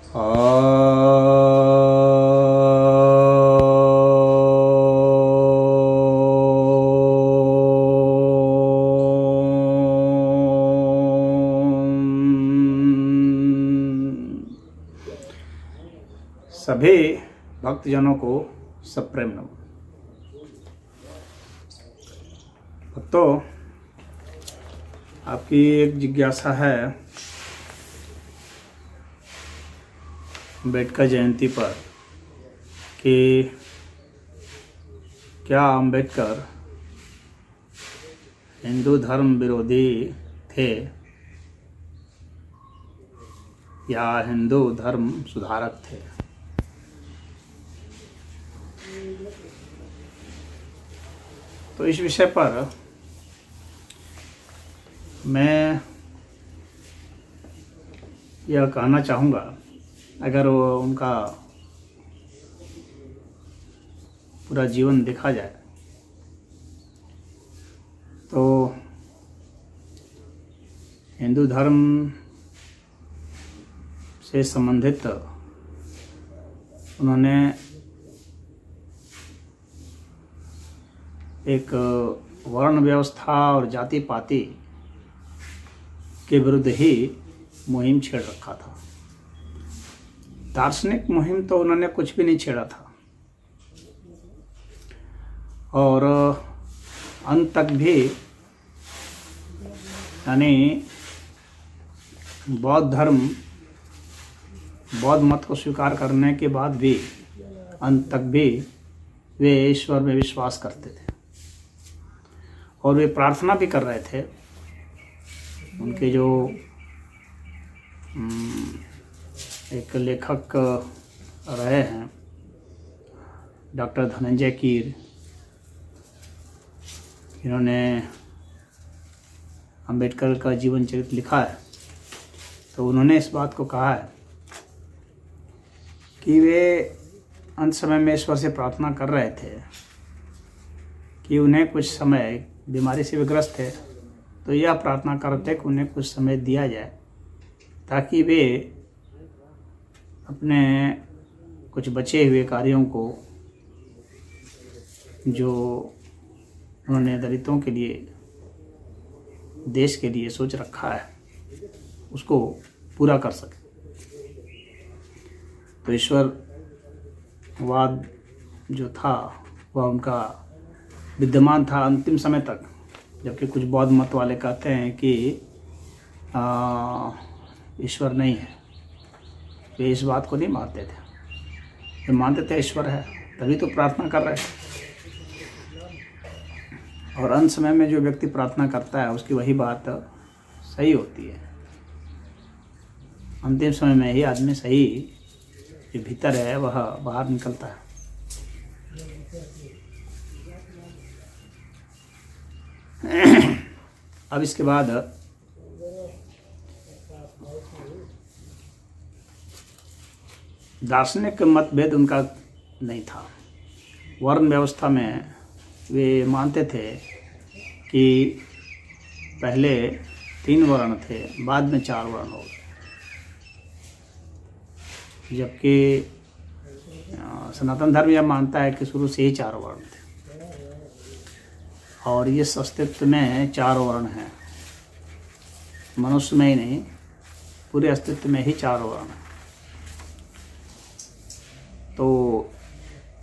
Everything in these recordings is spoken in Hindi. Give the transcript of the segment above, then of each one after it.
सभी भक्तजनों को सप्रेम नमः। भक्तों, आपकी एक जिज्ञासा है अम्बेडकर जयंती पर कि क्या अम्बेडकर हिंदू धर्म विरोधी थे या हिंदू धर्म सुधारक थे। तो इस विषय पर मैं यह कहना चाहूँगा, अगर वो उनका पूरा जीवन देखा जाए तो हिंदू धर्म से संबंधित उन्होंने एक वर्ण व्यवस्था और जाति पाति के विरुद्ध ही मुहिम छेड़ रखा था। दार्शनिक मुहिम तो उन्होंने कुछ भी नहीं छेड़ा था और अंत तक भी, यानी बौद्ध धर्म, बौद्ध मत को स्वीकार करने के बाद भी अंत तक भी वे ईश्वर में विश्वास करते थे और वे प्रार्थना भी कर रहे थे। उनके जो एक लेखक रहे हैं डॉक्टर धनंजय कीर, जिन्होंने अम्बेडकर का जीवन चरित्र लिखा है, तो उन्होंने इस बात को कहा है कि वे अंत समय में ईश्वर से प्रार्थना कर रहे थे कि उन्हें कुछ समय, बीमारी से भी ग्रस्त थे, तो यह प्रार्थना करते कि उन्हें कुछ समय दिया जाए ताकि वे अपने कुछ बचे हुए कार्यों को, जो उन्होंने दलितों के लिए, देश के लिए सोच रखा है, उसको पूरा कर सके। तो ईश्वरवाद जो था वह उनका विद्यमान था अंतिम समय तक, जबकि कुछ बौद्ध मत वाले कहते हैं कि ईश्वर नहीं है। वे इस बात को नहीं मानते थे, वे मानते थे ईश्वर है, तभी तो प्रार्थना कर रहे थे। और अंत समय में जो व्यक्ति प्रार्थना करता है उसकी वही बात सही होती है। अंतिम समय में ही आदमी सही, जो भीतर है वह बाहर निकलता है। अब इसके बाद दार्शनिक मतभेद उनका नहीं था। वर्ण व्यवस्था में वे मानते थे कि पहले 3 वर्ण थे, बाद में 4 वर्ण हो गए, जबकि सनातन धर्म यह मानता है कि शुरू से ही 4 वर्ण थे और इस अस्तित्व में 4 वर्ण हैं। मनुष्य में ही नहीं, पूरे अस्तित्व में ही 4 वर्ण हैं। तो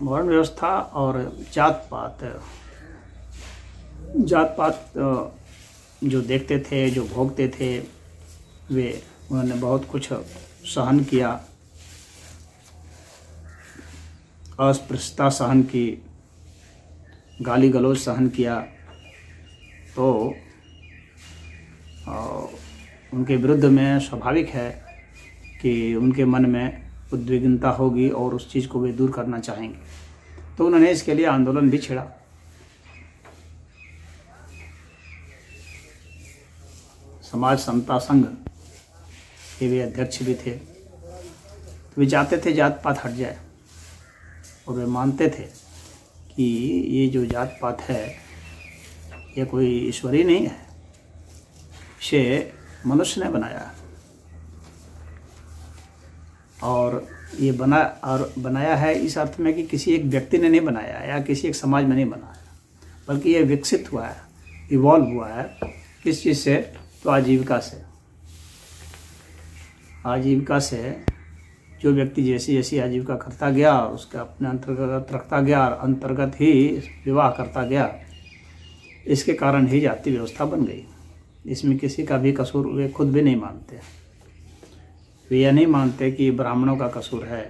वर्ण व्यवस्था और जात पात जो देखते थे, जो भोगते थे, वे उन्होंने बहुत कुछ सहन किया, अस्पृश्यता सहन की, गाली गलौज सहन किया। तो उनके विरुद्ध में स्वाभाविक है कि उनके मन में उद्विग्नता होगी और उस चीज़ को वे दूर करना चाहेंगे। तो उन्होंने इसके लिए आंदोलन भी छेड़ा। समाज समता संघ के वे अध्यक्ष भी थे। तो वे चाहते थे जात पात हट जाए और वे मानते थे कि ये जो जात पात है ये कोई ईश्वरी नहीं है, इसे मनुष्य ने बनाया। और ये बनाया है इस अर्थ में कि किसी एक व्यक्ति ने नहीं बनाया या किसी एक समाज में नहीं बनाया, बल्कि ये विकसित हुआ है, इवॉल्व हुआ है। किस चीज़ से? तो आजीविका से। आजीविका से जो व्यक्ति जैसी जैसी आजीविका करता गया उसका अपने अंतर्गत रखता गया और अंतर्गत ही विवाह करता गया, इसके कारण ही जाति व्यवस्था बन गई। इसमें किसी का भी कसूर वे खुद भी नहीं मानते। वे यह नहीं मानते कि ब्राह्मणों का कसूर है।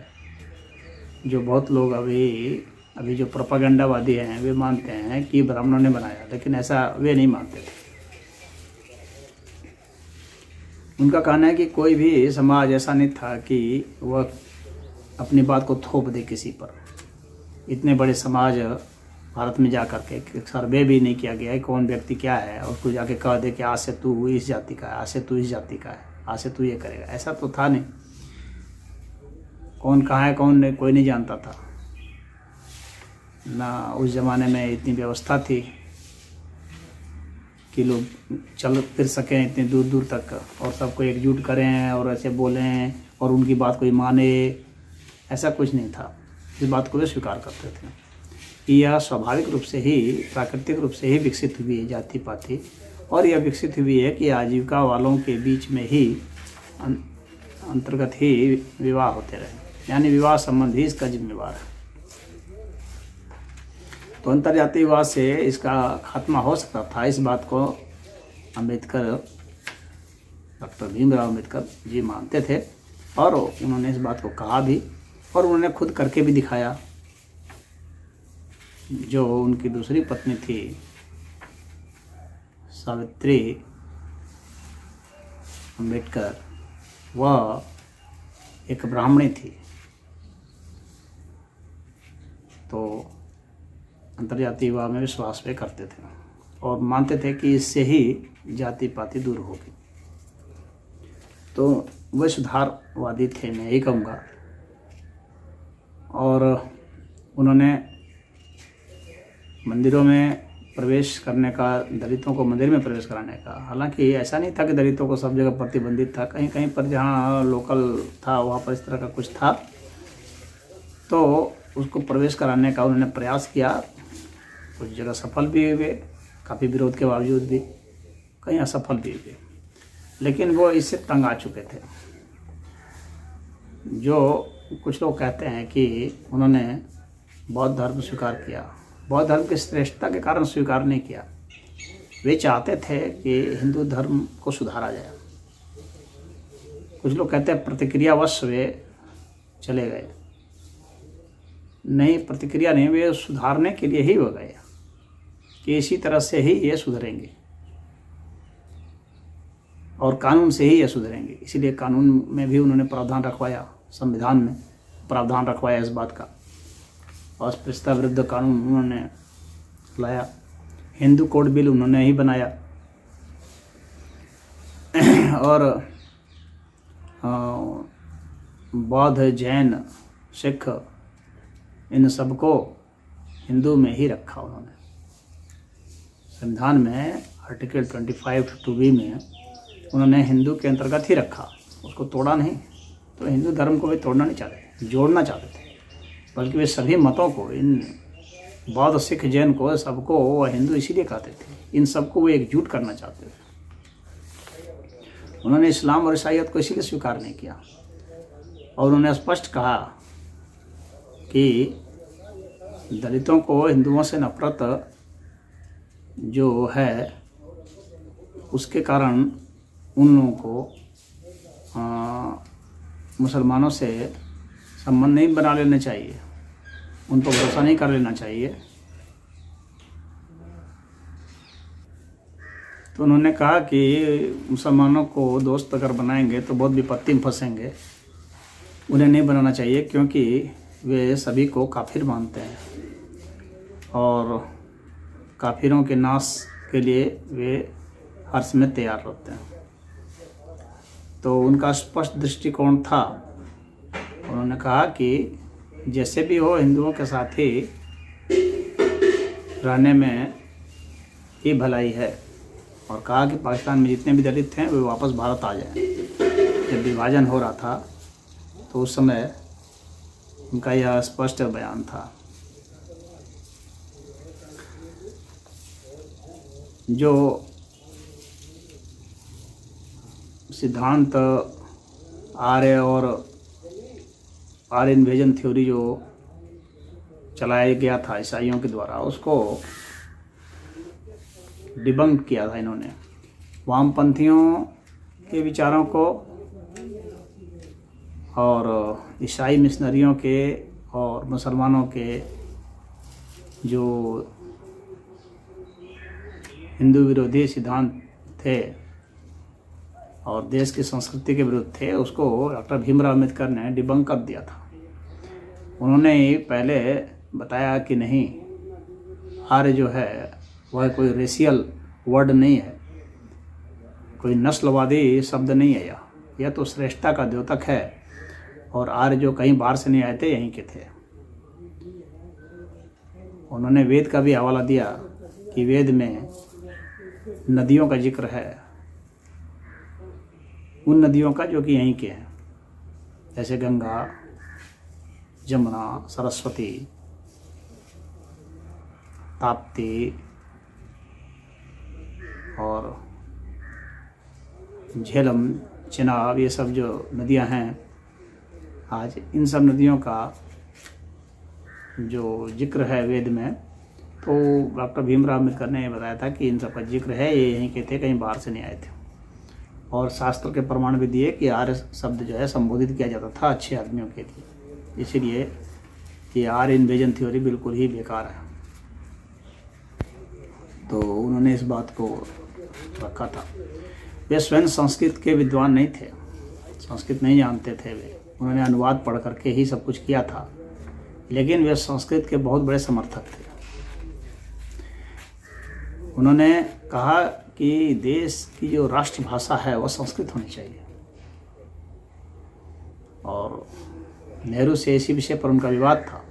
जो बहुत लोग अभी जो प्रोपेगेंडावादी हैं वे मानते हैं कि ब्राह्मणों ने बनाया, लेकिन ऐसा वे नहीं मानते थे। उनका कहना है कि कोई भी समाज ऐसा नहीं था कि वह अपनी बात को थोप दे किसी पर। इतने बड़े समाज भारत में जा कर के सर्वे भी नहीं किया गया है कौन व्यक्ति क्या है, और उसको जाके कह दे कि आज से तू इस जाति का है, आज से तू इस जाति का है, आज से तू ये करेगा। ऐसा तो था नहीं। कौन कहाँ है कौन नहीं, कोई नहीं जानता था ना। उस ज़माने में इतनी व्यवस्था थी कि लोग चल फिर सकें इतने दूर दूर तक और सबको एकजुट करें और ऐसे बोलें और उनकी बात कोई माने, ऐसा कुछ नहीं था। इस बात को वे स्वीकार करते थे कि यह स्वाभाविक रूप से ही, प्राकृतिक रूप से ही विकसित हुई है जाति पाति, और यह विकसित हुई है कि आजीविका वालों के बीच में ही अंतर्गत ही विवाह होते रहे, यानी विवाह संबंध ही इसका जिम्मेवार है। तो अंतर्जातीय विवाह से इसका खात्मा हो सकता था। इस बात को अम्बेडकर, डॉक्टर भीमराव अम्बेडकर जी मानते थे और उन्होंने इस बात को कहा भी और उन्होंने खुद करके भी दिखाया। जो उनकी दूसरी पत्नी थी सावित्री अम्बेडकर, वह एक ब्राह्मणी थी। तो अंतर्जातीय विवाह में विश्वास वे करते थे और मानते थे कि इससे ही जाति पाति दूर होगी। तो वे सुधारवादी थे, मैं यही कहूँगा। और उन्होंने मंदिरों में प्रवेश करने का, दलितों को मंदिर में प्रवेश कराने का, हालांकि ऐसा नहीं था कि दलितों को सब जगह प्रतिबंधित था, कहीं कहीं पर जहाँ लोकल था वहाँ पर इस तरह का कुछ था, तो उसको प्रवेश कराने का उन्होंने प्रयास किया। कुछ जगह सफल भी हुए, काफ़ी विरोध के बावजूद भी, कहीं असफल भी हुए, लेकिन वो इससे तंग आ चुके थे। जो कुछ लोग कहते हैं कि उन्होंने बौद्ध धर्म स्वीकार किया, बौद्ध धर्म की श्रेष्ठता के कारण स्वीकार नहीं किया। वे चाहते थे कि हिंदू धर्म को सुधारा जाए। कुछ लोग कहते हैं प्रतिक्रियावश वे चले गए। नहीं, प्रतिक्रिया नहीं, वे सुधारने के लिए ही हो गए कि इसी तरह से ही ये सुधरेंगे और कानून से ही ये सुधरेंगे। इसीलिए कानून में भी उन्होंने प्रावधान रखवाया, संविधान में प्रावधान रखवाया इस बात का। अस्पृश्यता विरुद्ध कानून उन्होंने लाया, हिंदू कोड बिल उन्होंने ही बनाया और बौद्ध, जैन, सिख, इन सबको हिंदू में ही रखा उन्होंने। संविधान में आर्टिकल 25(2)B में उन्होंने हिंदू के अंतर्गत ही रखा, उसको तोड़ा नहीं। तो हिंदू धर्म को वे तोड़ना नहीं चाहते, जोड़ना चाहते थे, बल्कि वे सभी मतों को, इन बौद्ध, सिख, जैन को, सबको वो हिंदू इसीलिए कहते थे, इन सबको वो एकजुट करना चाहते थे। उन्होंने इस्लाम और ईसाईयत को इसीलिए स्वीकार नहीं किया और उन्होंने स्पष्ट कहा कि दलितों को हिंदुओं से नफरत जो है उसके कारण उन लोगों को मुसलमानों से संबंध नहीं बना लेना चाहिए, उन पर भरोसा नहीं कर लेना चाहिए। तो उन्होंने कहा कि मुसलमानों को दोस्त अगर बनाएंगे तो बहुत विपत्ति में फंसेंगे, उन्हें नहीं बनाना चाहिए क्योंकि वे सभी को काफिर मानते हैं और काफिरों के नाश के लिए वे हर समय तैयार रहते हैं। तो उनका स्पष्ट दृष्टिकोण था। उन्होंने कहा कि जैसे भी हो हिंदुओं के साथ ही रहने में ही भलाई है, और कहा कि पाकिस्तान में जितने भी दलित हैं वे वापस भारत आ जाएं। जब विभाजन हो रहा था तो उस समय उनका यह स्पष्ट बयान था। जो सिद्धांत आर्य और आर्य इन्वेजन थ्योरी जो चलाया गया था ईसाइयों के द्वारा, उसको डिबंक किया था इन्होंने। वामपंथियों के विचारों को और ईसाई मिशनरियों के और मुसलमानों के जो हिंदू विरोधी सिद्धांत थे और देश की संस्कृति के विरुद्ध थे, उसको डॉक्टर भीमराव अम्बेडकर ने डिबंक कर दिया था। उन्होंने पहले बताया कि नहीं, आर्य जो है वह कोई रेशियल वर्ड नहीं है, कोई नस्लवादी शब्द नहीं है। यह तो श्रेष्ठता का द्योतक है और आर्य जो कहीं बाहर से नहीं आए थे, यहीं के थे। उन्होंने वेद का भी हवाला दिया कि वेद में नदियों का जिक्र है, उन नदियों का जो कि यहीं के हैं, जैसे गंगा, जमुना, सरस्वती, ताप्ती और झेलम, चिनाब, ये सब जो नदियां हैं आज, इन सब नदियों का जो जिक्र है वेद में, तो डॉक्टर भीमराव अम्बेडकर ने बताया था कि इन सब का जिक्र है, ये यहीं के थे, कहीं बाहर से नहीं आए थे। और शास्त्र के प्रमाण भी दिए कि आर्य शब्द जो है संबोधित किया जाता था अच्छे आदमियों के लिए। इसीलिए ये आर्य इन्वेजन थ्योरी बिल्कुल ही बेकार है। तो उन्होंने इस बात को रखा था। वे स्वयं संस्कृत के विद्वान नहीं थे, संस्कृत नहीं जानते थे वे, उन्होंने अनुवाद पढ़ करके ही सब कुछ किया था, लेकिन वे संस्कृत के बहुत बड़े समर्थक थे। उन्होंने कहा कि देश की जो राष्ट्रभाषा है वह संस्कृत होनी चाहिए, और नेहरू से इसी विषय पर उनका विवाद था।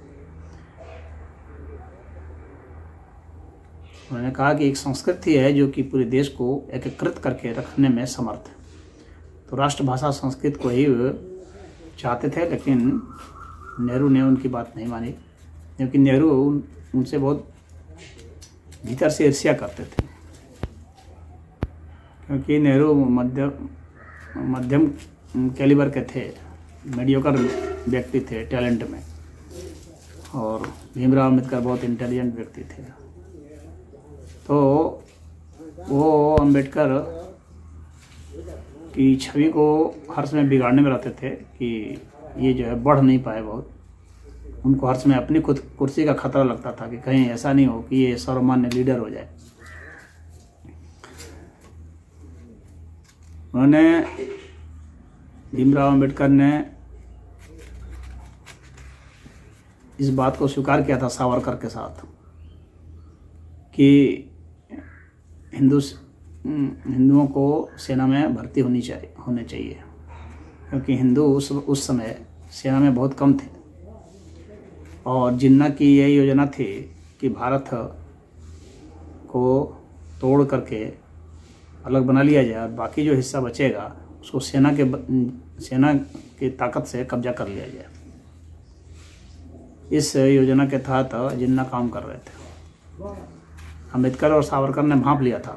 उन्होंने कहा कि एक संस्कृत ही है जो कि पूरे देश को एकीकृत करके रखने में समर्थ है। तो राष्ट्रभाषा संस्कृत को ही चाहते थे, लेकिन नेहरू ने उनकी बात नहीं मानी, क्योंकि नेहरू उनसे बहुत भीतर से ईर्ष्या करते थे, क्योंकि नेहरू मध्यम कैलिबर के थे, मीडियोकर व्यक्ति थे टैलेंट में, और भीमराव अम्बेडकर बहुत इंटेलिजेंट व्यक्ति थे। तो वो अम्बेडकर की छवि को हर समय बिगाड़ने में रहते थे कि ये जो है बढ़ नहीं पाए बहुत। उनको हर समय अपनी खुद कुर्सी का खतरा लगता था कि कहीं ऐसा नहीं हो कि ये सर्वमान्य लीडर हो जाए। उन्होंने, भीमराव अम्बेडकर ने इस बात को स्वीकार किया था सावरकर के साथ कि हिंदुओं को सेना में भर्ती होने चाहिए, क्योंकि हिंदू उस समय सेना में बहुत कम थे। और जिन्ना की यह योजना थी कि भारत को तोड़ करके अलग बना लिया जाए और बाकी जो हिस्सा बचेगा उसको सेना की ताकत से कब्जा कर लिया जाए। इस योजना के तहत जिन्ना काम कर रहे थे। अम्बेडकर और सावरकर ने भांप लिया था।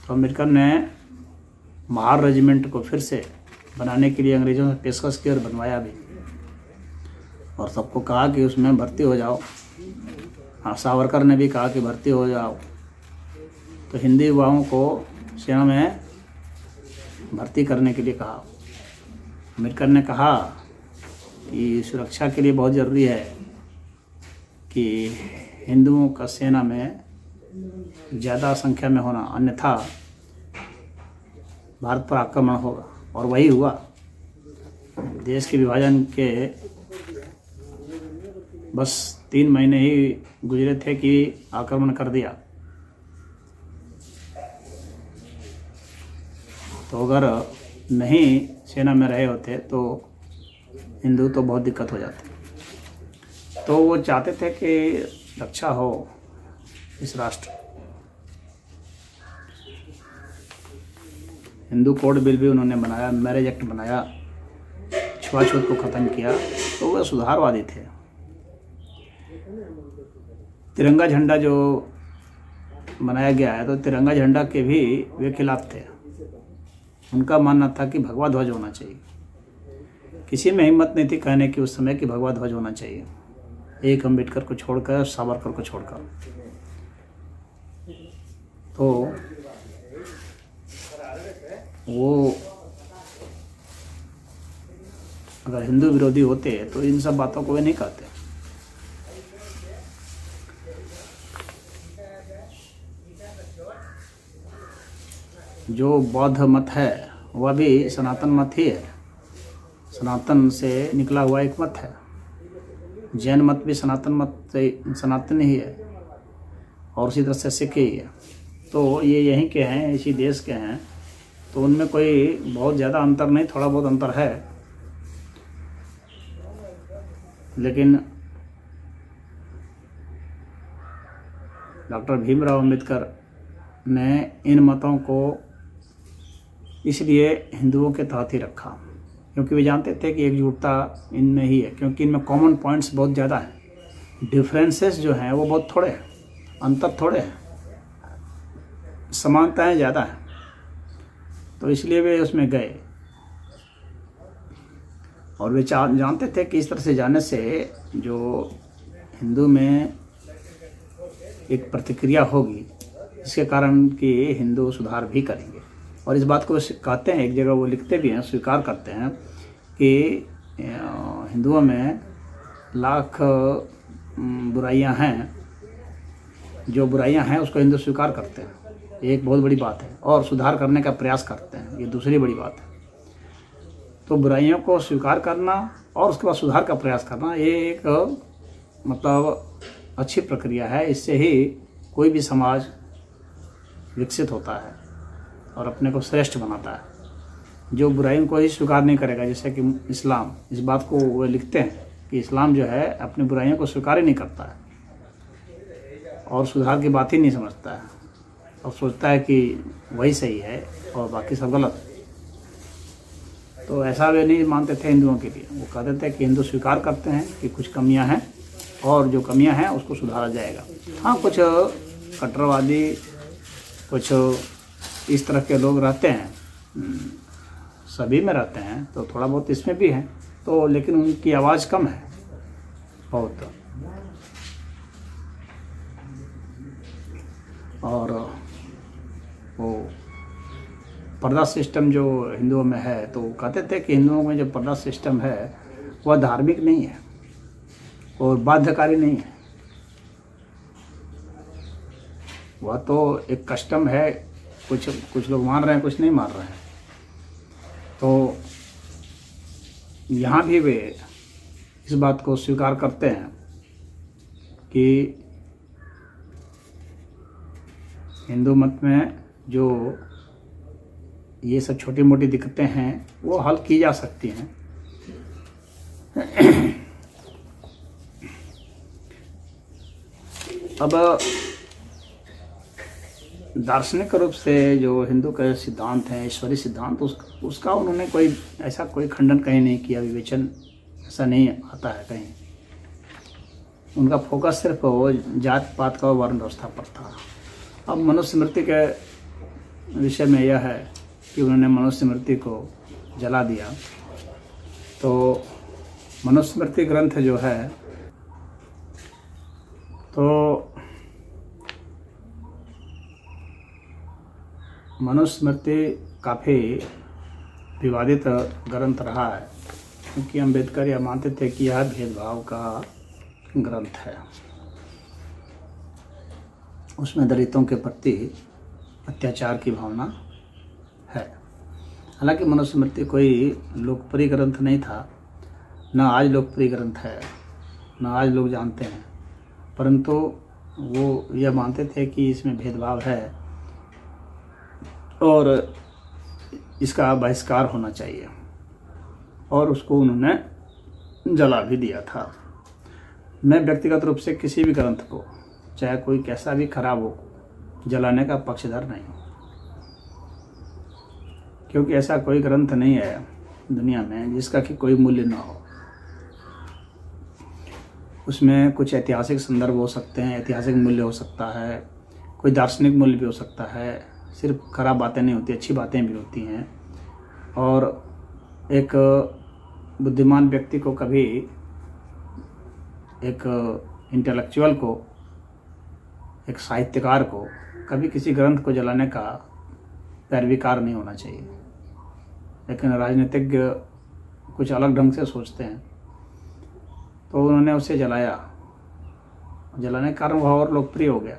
तो अम्बेडकर ने महार रेजिमेंट को फिर से बनाने के लिए अंग्रेज़ों से पेशकश की और बनवाया भी, और सबको कहा कि उसमें भर्ती हो जाओ। हाँ, सावरकर ने भी कहा कि भर्ती हो जाओ। तो हिंदी युवाओं को सेना में भर्ती करने के लिए कहा। अम्बेडकर ने कहा कि सुरक्षा के लिए बहुत ज़रूरी है कि हिंदुओं का सेना में ज़्यादा संख्या में होना, अन्यथा भारत पर आक्रमण होगा। और वही हुआ। देश के विभाजन के बस 3 महीने ही गुजरे थे कि आक्रमण कर दिया। तो अगर नहीं सेना में रहे होते तो हिंदू तो बहुत दिक्कत हो जाती। तो वो चाहते थे कि रक्षा हो इस राष्ट्र। हिंदू कोड बिल भी उन्होंने बनाया, मैरिज एक्ट बनाया, छुआछूत को ख़त्म किया, तो वह सुधारवादी थे। तिरंगा झंडा जो बनाया गया है, तो तिरंगा झंडा के भी वे खिलाफ थे। उनका मानना था कि भगवा ध्वज होना चाहिए। किसी में हिम्मत नहीं थी कहने की उस समय कि भगवा ध्वज होना चाहिए, एक अम्बेडकर को छोड़कर, सावरकर को छोड़कर। तो वो अगर हिंदू विरोधी होते तो इन सब बातों को वे नहीं कहते। जो बौद्ध मत है वह भी सनातन मत ही है, सनातन से निकला हुआ एक मत है। जैन मत भी सनातन ही है, और उसी तरह से सिख ही है। तो ये यहीं के हैं, इसी देश के हैं, तो उनमें कोई बहुत ज़्यादा अंतर नहीं, थोड़ा बहुत अंतर है। लेकिन डॉक्टर भीमराव अंबेडकर ने इन मतों को इसलिए हिंदुओं के तहत ही रखा, क्योंकि वे जानते थे कि एकजुटता इनमें ही है, क्योंकि इनमें कॉमन पॉइंट्स बहुत ज़्यादा हैं, डिफरेंसेस जो हैं वो बहुत थोड़े हैं, अंतर थोड़े हैं, समानताएं ज़्यादा हैं। तो इसलिए वे उसमें गए, और वे जानते थे कि इस तरह से जाने से जो हिंदू में एक प्रतिक्रिया होगी, जिसके कारण कि हिंदू सुधार भी करेंगे। और इस बात को कहते हैं, एक जगह वो लिखते भी हैं, स्वीकार करते हैं कि हिंदुओं में लाख बुराइयां हैं, जो बुराइयां हैं उसको हिंदू स्वीकार करते हैं, ये एक बहुत बड़ी बात है, और सुधार करने का प्रयास करते हैं, ये दूसरी बड़ी बात है। तो बुराइयों को स्वीकार करना और उसके बाद सुधार का प्रयास करना, ये एक मतलब अच्छी प्रक्रिया है। इससे ही कोई भी समाज विकसित होता है और अपने को श्रेष्ठ बनाता है। जो बुराइयों को ही स्वीकार नहीं करेगा, जैसे कि इस्लाम, इस बात को वो लिखते हैं कि इस्लाम जो है अपनी बुराइयों को स्वीकार ही नहीं करता है और सुधार की बात ही नहीं समझता है, और सोचता है कि वही सही है और बाकी सब गलत। तो ऐसा वे नहीं मानते थे हिंदुओं के लिए। वो कहते थे कि हिंदू स्वीकार करते हैं कि कुछ कमियां हैं, और जो कमियां हैं उसको सुधारा जाएगा। हाँ, कुछ कट्टरवादी, कुछ इस तरह के लोग रहते हैं, सभी में रहते हैं, तो थोड़ा बहुत इसमें भी है, तो लेकिन उनकी आवाज़ कम है बहुत। और वो पर्दा सिस्टम जो हिंदुओं में है, तो कहते थे कि हिंदुओं में जो पर्दा सिस्टम है वह धार्मिक नहीं है और बाध्यकारी नहीं है, वह तो एक कस्टम है। कुछ लोग मान रहे हैं, कुछ नहीं मान रहे हैं। तो यहाँ भी वे इस बात को स्वीकार करते हैं कि हिंदू मत में जो ये सब छोटी मोटी दिक्कतें हैं वो हल की जा सकती हैं। अब दार्शनिक रूप से जो हिंदू के सिद्धांत हैं, ईश्वरीय सिद्धांत, उसका उन्होंने ऐसा कोई खंडन कहीं नहीं किया, विवेचन ऐसा नहीं आता है कहीं। उनका फोकस सिर्फ वो जात पात का, वर्ण व्यवस्था पर था। अब मनुस्मृति के विषय में यह है कि उन्होंने मनुस्मृति को जला दिया। तो मनुस्मृति ग्रंथ जो है, तो मनुस्मृति काफ़ी विवादित ग्रंथ रहा है, क्योंकि अम्बेडकर यह मानते थे कि यह भेदभाव का ग्रंथ है। उसमें दलितों के प्रति अत्याचार की भावना है। हालांकि मनुस्मृति कोई लोकप्रिय ग्रंथ नहीं था, न आज लोकप्रिय ग्रंथ है, न आज लोग जानते हैं, परंतु वो यह मानते थे कि इसमें भेदभाव है और इसका बहिष्कार होना चाहिए, और उसको उन्होंने जला भी दिया था। मैं व्यक्तिगत रूप से किसी भी ग्रंथ को, चाहे कोई कैसा भी खराब हो, जलाने का पक्षधर नहीं हूँ, क्योंकि ऐसा कोई ग्रंथ नहीं है दुनिया में जिसका कि कोई मूल्य ना हो। उसमें कुछ ऐतिहासिक संदर्भ हो सकते हैं, ऐतिहासिक मूल्य हो सकता है, कोई दार्शनिक मूल्य भी हो सकता है। सिर्फ खराब बातें नहीं होती, अच्छी बातें भी होती हैं। और एक बुद्धिमान व्यक्ति को कभी, एक इंटेलेक्चुअल को, एक साहित्यकार को कभी किसी ग्रंथ को जलाने का पैरवीकार नहीं होना चाहिए। लेकिन राजनीतिज्ञ कुछ अलग ढंग से सोचते हैं, तो उन्होंने उसे जलाया। जलाने के कारण वह और लोकप्रिय हो गया।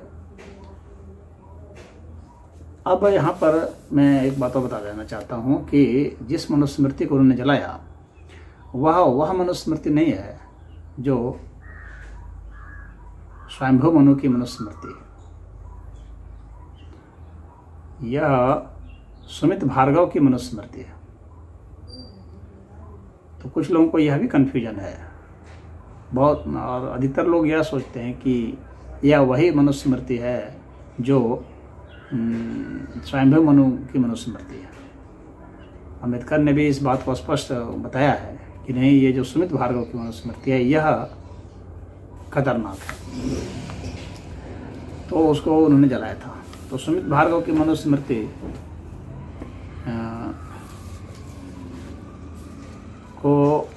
अब यहाँ पर मैं एक बात और बता देना चाहता हूँ कि जिस मनुस्मृति को उन्होंने जलाया वह मनुस्मृति नहीं है जो स्वयंभू मनु की मनुस्मृति। यह सुमित भार्गव की मनुस्मृति है। तो कुछ लोगों को यह भी कन्फ्यूजन है बहुत, और अधिकतर लोग यह सोचते हैं कि यह वही मनुस्मृति है जो स्वयंभू मनु की मनुस्मृति है। अम्बेडकर ने भी इस बात को स्पष्ट बताया है कि नहीं, ये जो सुमित भार्गव की मनुस्मृति है यह खतरनाक है। तो उसको उन्होंने जलाया था। तो सुमित भार्गव की मनुस्मृति को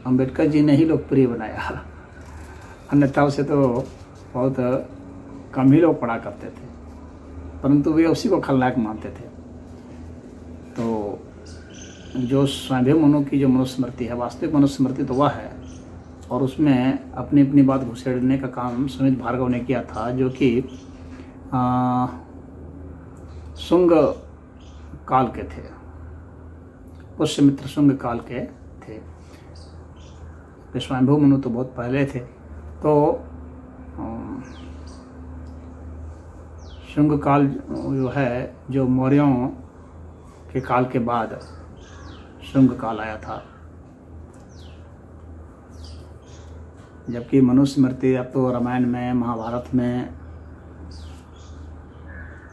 अम्बेडकर जी ने ही लोकप्रिय बनाया, अन्यथा उसे तो बहुत कम ही लोग पढ़ा करते थे, परंतु वे उसी को खलनायक मानते थे। तो जो स्वयंभू मनु की जो मनुस्मृति है, वास्तविक मनुस्मृति तो वह है, और उसमें अपनी अपनी बात घुसेड़ने का काम सुमित भार्गव ने किया था, जो कि शुंग काल के थे, पुष्यमित्र शुंग काल के थे। स्वयंभू मनु तो बहुत पहले थे। तो शुंग काल जो है, जो मौर्यों के काल के बाद शुंग काल आया था, जबकि मनुस्मृति अब तो रामायण में, महाभारत में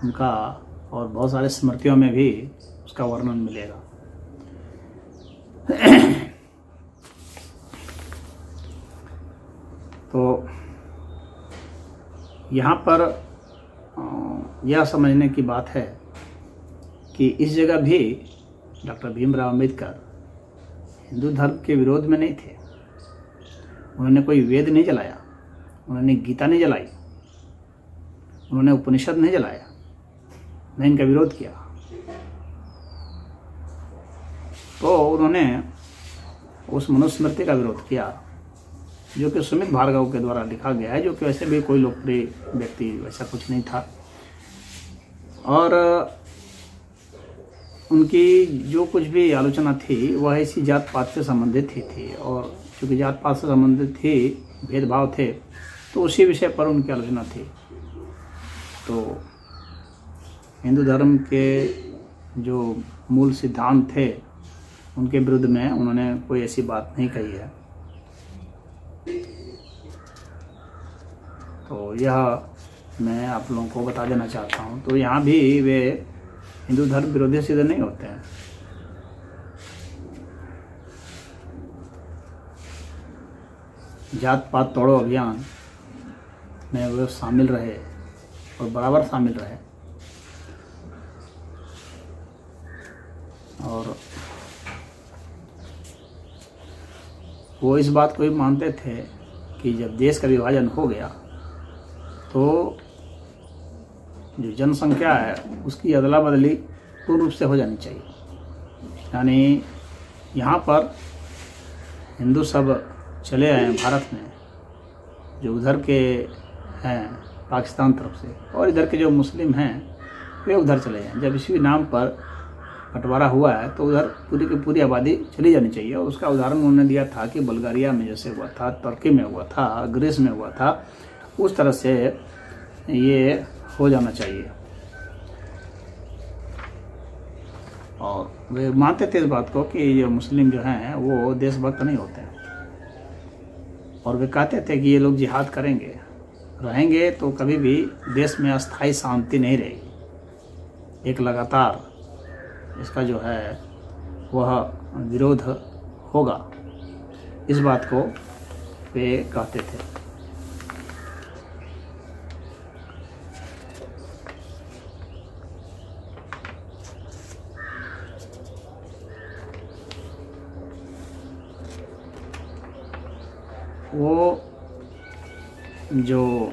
उनका और बहुत सारे स्मृतियों में भी उसका वर्णन मिलेगा। तो यहाँ पर यह समझने की बात है कि इस जगह भी डॉक्टर भीमराव अम्बेडकर हिंदू धर्म के विरोध में नहीं थे। उन्होंने कोई वेद नहीं जलाया, उन्होंने गीता नहीं जलाई, उन्होंने उपनिषद नहीं जलाया, न इनका विरोध किया। तो उन्होंने उस मनुस्मृति का विरोध किया जो कि सुमित भार्गव के द्वारा लिखा गया है, जो कि वैसे भी कोई लोकप्रिय व्यक्ति वैसा कुछ नहीं था। और उनकी जो कुछ भी आलोचना थी वह इसी जात पात से संबंधित ही थी, और चूँकि जात पात से संबंधित थी, भेदभाव थे, तो उसी विषय पर उनकी आलोचना थी। तो हिंदू धर्म के जो मूल सिद्धांत थे उनके विरुद्ध में उन्होंने कोई ऐसी बात नहीं कही है। तो यह मैं आप लोगों को बता देना चाहता हूँ। तो यहाँ भी वे हिंदू धर्म विरोधी सीधे नहीं होते हैं। जात पात तोड़ो अभियान में वे शामिल रहे और बराबर शामिल रहे, और वो इस बात को भी मानते थे कि जब देश का विभाजन हो गया तो जो जनसंख्या है उसकी अदला बदली पूर्ण रूप से हो जानी चाहिए। यानी यहाँ पर हिंदू सब चले आए भारत में, जो उधर के हैं पाकिस्तान तरफ से, और इधर के जो मुस्लिम हैं वे उधर चले जाएं। जब इसी नाम पर बंटवारा हुआ है तो उधर पूरी की पूरी आबादी चली जानी चाहिए। और उसका उदाहरण उन्होंने दिया था कि बल्गारिया में जैसे हुआ था, तुर्की में हुआ था, ग्रीस में हुआ था, उस तरह से ये हो जाना चाहिए। और वे मानते थे इस बात को कि ये मुस्लिम जो हैं वो देशभक्त नहीं होते हैं, और वे कहते थे कि ये लोग जिहाद करेंगे, रहेंगे तो कभी भी देश में अस्थायी शांति नहीं रहेगी। एक लगातार इसका जो है वह विरोध होगा, इस बात को वे कहते थे। वो जो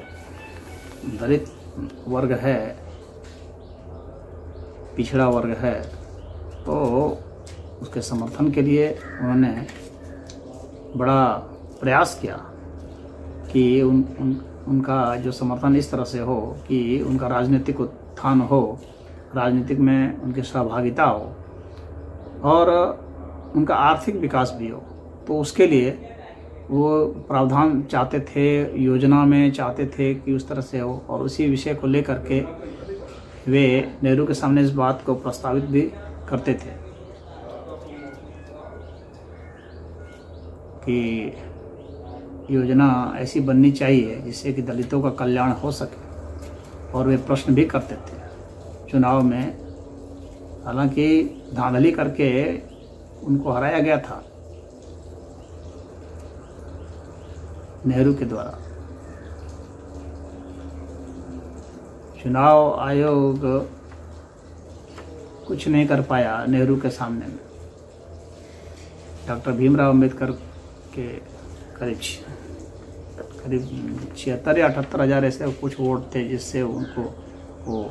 दलित वर्ग है, पिछड़ा वर्ग है, तो उसके समर्थन के लिए उन्होंने बड़ा प्रयास किया कि उनका जो समर्थन इस तरह से हो कि उनका राजनीतिक उत्थान हो, राजनीतिक में उनकी सहभागिता हो और उनका आर्थिक विकास भी हो। तो उसके लिए वो प्रावधान चाहते थे, योजना में चाहते थे कि उस तरह से हो, और उसी विषय को लेकर के वे नेहरू के सामने इस बात को प्रस्तावित भी करते थे कि योजना ऐसी बननी चाहिए जिससे कि दलितों का कल्याण हो सके। और वे प्रश्न भी करते थे चुनाव में, हालांकि धांधली करके उनको हराया गया था नेहरू के द्वारा। चुनाव आयोग कुछ नहीं कर पाया नेहरू के सामने में। डॉक्टर भीमराव अंबेडकर के करीब 76 या 78 हज़ार ऐसे कुछ वोट थे जिससे उनको वो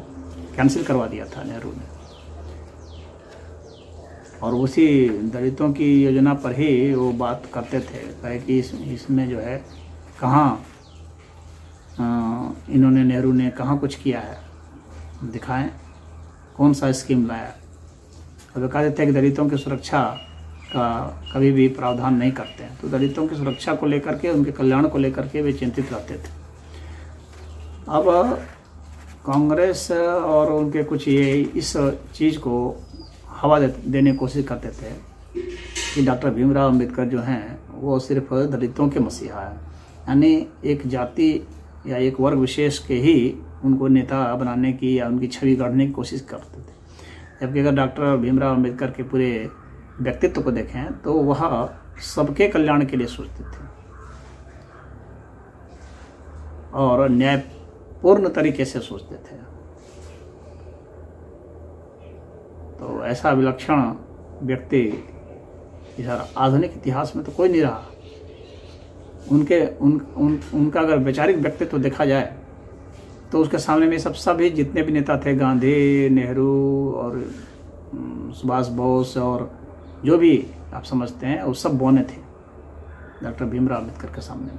कैंसिल करवा दिया था नेहरू ने। और उसी दलितों की योजना पर ही वो बात करते थे, कहे कि इसमें जो है कहाँ इन्होंने, नेहरू ने कहाँ कुछ किया है, दिखाएं कौन सा स्कीम लाया। और वे कहते थे कि दलितों की सुरक्षा का कभी भी प्रावधान नहीं करते हैं। तो दलितों की सुरक्षा को लेकर के, उनके कल्याण को लेकर के वे चिंतित रहते थे। अब कांग्रेस और उनके कुछ ये इस चीज़ को हवा देने की कोशिश करते थे कि डॉक्टर भीमराव अंबेडकर जो हैं वो सिर्फ दलितों के मसीहा हैं, यानी एक जाति या एक वर्ग विशेष के ही उनको नेता बनाने की या उनकी छवि गढ़ने की कोशिश करते थे। जबकि अगर डॉक्टर भीमराव अंबेडकर के पूरे व्यक्तित्व को देखें तो वह सबके कल्याण के लिए सोचते थे और न्यायपूर्ण तरीके से सोचते थे। तो ऐसा विलक्षण व्यक्ति इस आधुनिक इतिहास में तो कोई नहीं रहा। उनका अगर वैचारिक व्यक्तित्व देखा जाए तो उसके सामने में सभी जितने भी नेता थे, गांधी, नेहरू और सुभाष बोस और जो भी आप समझते हैं, वो सब बौने थे डॉक्टर भीमराव अंबेडकर के सामने।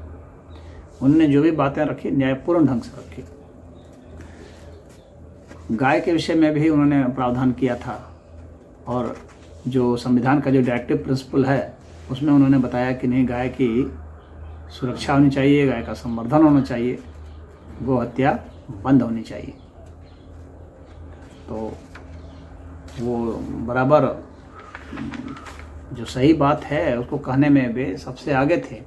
उन्होंने जो भी बातें रखी न्यायपूर्ण ढंग से रखी। गाय के विषय में भी उन्होंने प्रावधान किया था और जो संविधान का जो डायरेक्टिव प्रिंसिपल है उसमें उन्होंने बताया कि नहीं, गाय की सुरक्षा होनी चाहिए, गाय का संवर्धन होना चाहिए, गौ हत्या बंद होनी चाहिए। तो वो बराबर जो सही बात है उसको कहने में वे सबसे आगे थे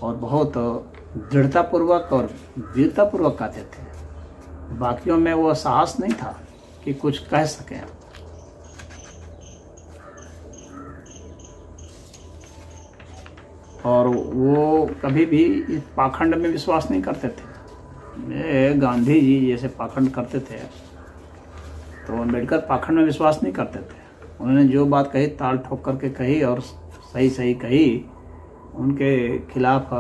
और बहुत दृढ़तापूर्वक और वीरतापूर्वक कहते थे। बाकियों में वो साहस नहीं था कि कुछ कह सकें। और वो कभी भी इस पाखंड में विश्वास नहीं करते थे। गांधी जी जैसे पाखंड करते थे तो अंबेडकर पाखंड में विश्वास नहीं करते थे। उन्होंने जो बात कही ताल ठोक करके कही और सही सही कही। उनके खिलाफ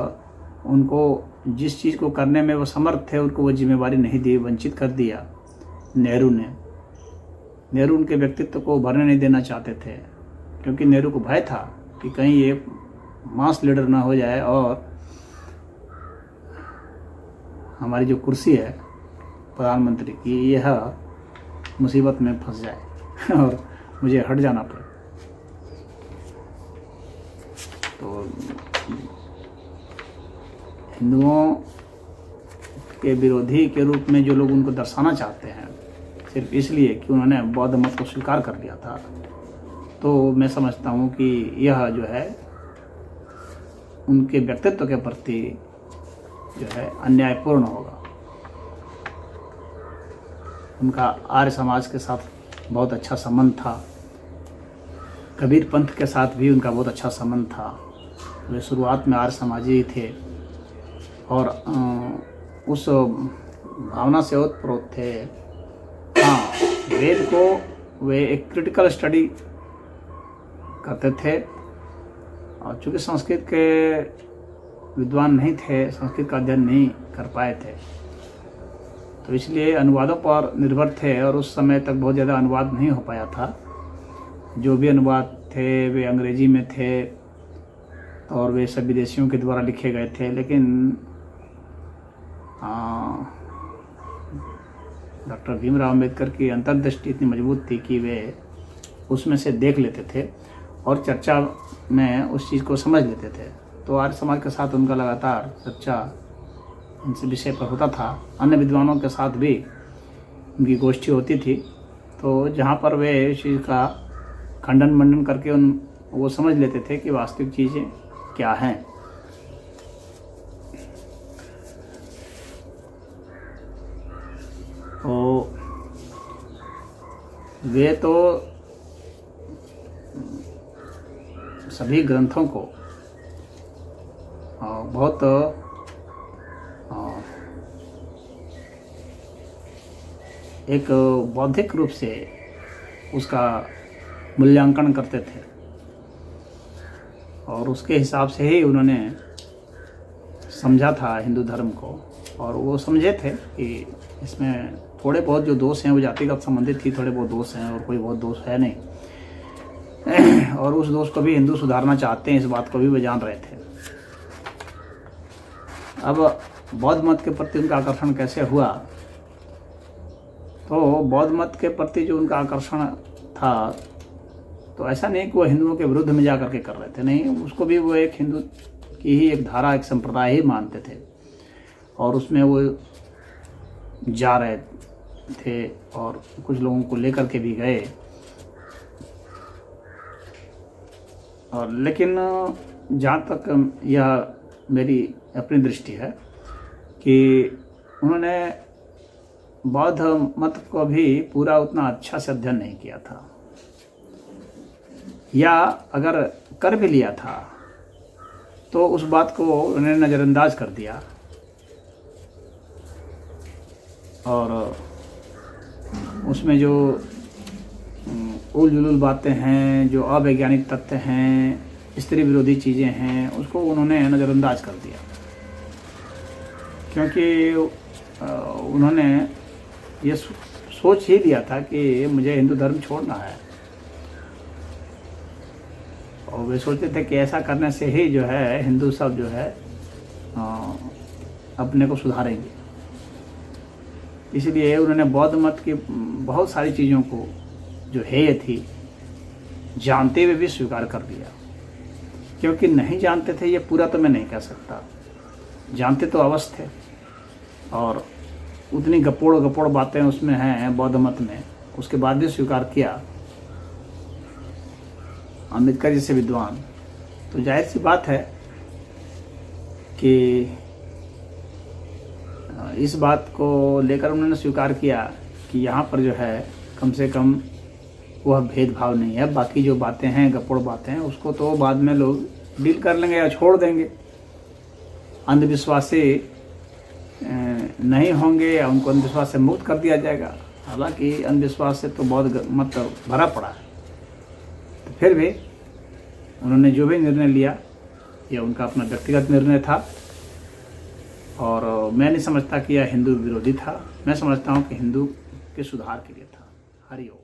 उनको जिस चीज़ को करने में वो समर्थ थे उनको वो जिम्मेवारी नहीं दी, वंचित कर दिया नेहरू ने। नेहरू उनके व्यक्तित्व को उभरने नहीं देना चाहते थे क्योंकि नेहरू को भय था कि कहीं ये मास लीडर ना हो जाए और हमारी जो कुर्सी है प्रधानमंत्री की यह मुसीबत में फंस जाए और मुझे हट जाना पड़े। तो हिंदुओं के विरोधी के रूप में जो लोग उनको दर्शाना चाहते हैं सिर्फ इसलिए कि उन्होंने बौद्ध मत को स्वीकार कर लिया था, तो मैं समझता हूँ कि यह जो है उनके व्यक्तित्व के प्रति जो है अन्यायपूर्ण होगा। उनका आर्य समाज के साथ बहुत अच्छा संबंध था। कबीर पंथ के साथ भी उनका बहुत अच्छा संबंध था। वे शुरुआत में आर्य समाजी थे और उस भावना से ओतप्रोत थे। हाँ, वेद को वे एक क्रिटिकल स्टडी करते थे और चूँकि संस्कृत के विद्वान नहीं थे, संस्कृत का अध्ययन नहीं कर पाए थे, तो इसलिए अनुवादों पर निर्भर थे और उस समय तक बहुत ज़्यादा अनुवाद नहीं हो पाया था। जो भी अनुवाद थे वे अंग्रेजी में थे और वे सब विदेशियों के द्वारा लिखे गए थे। लेकिन डॉक्टर भीमराव अम्बेडकर की अंतर्दृष्टि इतनी मजबूत थी कि वे उसमें से देख लेते थे और चर्चा में उस चीज़ को समझ लेते थे। तो आर्य समाज के साथ उनका लगातार चर्चा इनसे विषय पर होता था। अन्य विद्वानों के साथ भी उनकी गोष्ठी होती थी, तो जहाँ पर वे इस चीज़ का खंडन मंडन करके वो समझ लेते थे कि वास्तविक चीज़ें क्या हैं। तो वे तो सभी ग्रंथों को बहुत एक बौद्धिक रूप से उसका मूल्यांकन करते थे और उसके हिसाब से ही उन्होंने समझा था हिंदू धर्म को। और वो समझे थे कि इसमें थोड़े बहुत जो दोष हैं वो जातिगत संबंधित ही थोड़े बहुत दोष हैं और कोई बहुत दोष है नहीं। और उस दोष को भी हिंदू सुधारना चाहते हैं, इस बात को भी वे जान रहे थे। अब बौद्ध मत के प्रति उनका आकर्षण कैसे हुआ? तो बौद्ध मत के प्रति जो उनका आकर्षण था, तो ऐसा नहीं कि वो हिंदुओं के विरुद्ध में जा करके कर रहे थे, नहीं, उसको भी वो एक हिंदू की ही एक धारा, एक संप्रदाय ही मानते थे और उसमें वो जा रहे थे और कुछ लोगों को लेकर के भी गए। और लेकिन जहाँ तक यह मेरी अपनी दृष्टि है कि उन्होंने बौद्ध मत को भी पूरा उतना अच्छा से अध्ययन नहीं किया था, या अगर कर भी लिया था तो उस बात को उन्होंने नज़रअंदाज कर दिया और उसमें जो उल जुलूल बातें हैं, जो अवैज्ञानिक तथ्य हैं, स्त्री विरोधी चीज़ें हैं, उसको उन्होंने नज़रअंदाज कर दिया। क्योंकि उन्होंने ये सोच ही लिया था कि मुझे हिंदू धर्म छोड़ना है और वे सोचते थे कि ऐसा करने से ही जो है हिंदू सब जो है अपने को सुधारेंगे। इसलिए उन्होंने बौद्ध मत की बहुत सारी चीज़ों को जो हेय थी जानते हुए भी स्वीकार कर लिया। क्योंकि नहीं जानते थे, ये पूरा तो मैं नहीं कह सकता, जानते तो अवश्य थे और उतनी गपोड़ बातें उसमें हैं बौद्ध मत में, उसके बाद भी स्वीकार किया अम्बेडकर जैसे विद्वान। तो जाहिर सी बात है कि इस बात को लेकर उन्होंने स्वीकार किया कि यहाँ पर जो है कम से कम वह भेदभाव नहीं है। बाकी जो बातें हैं, गपोड़ बातें हैं, उसको तो बाद में लोग डील कर लेंगे या छोड़ देंगे। अंधविश्वासी नहीं होंगे या उनको अंधविश्वास से मुक्त कर दिया जाएगा। हालांकि अंधविश्वास से तो बहुत मत भरा पड़ा है, तो फिर भी उन्होंने जो भी निर्णय लिया ये उनका अपना व्यक्तिगत निर्णय था और मैं नहीं समझता कि यह हिंदू विरोधी था। मैं समझता हूँ कि हिंदू के सुधार के लिए था। हरि ओम।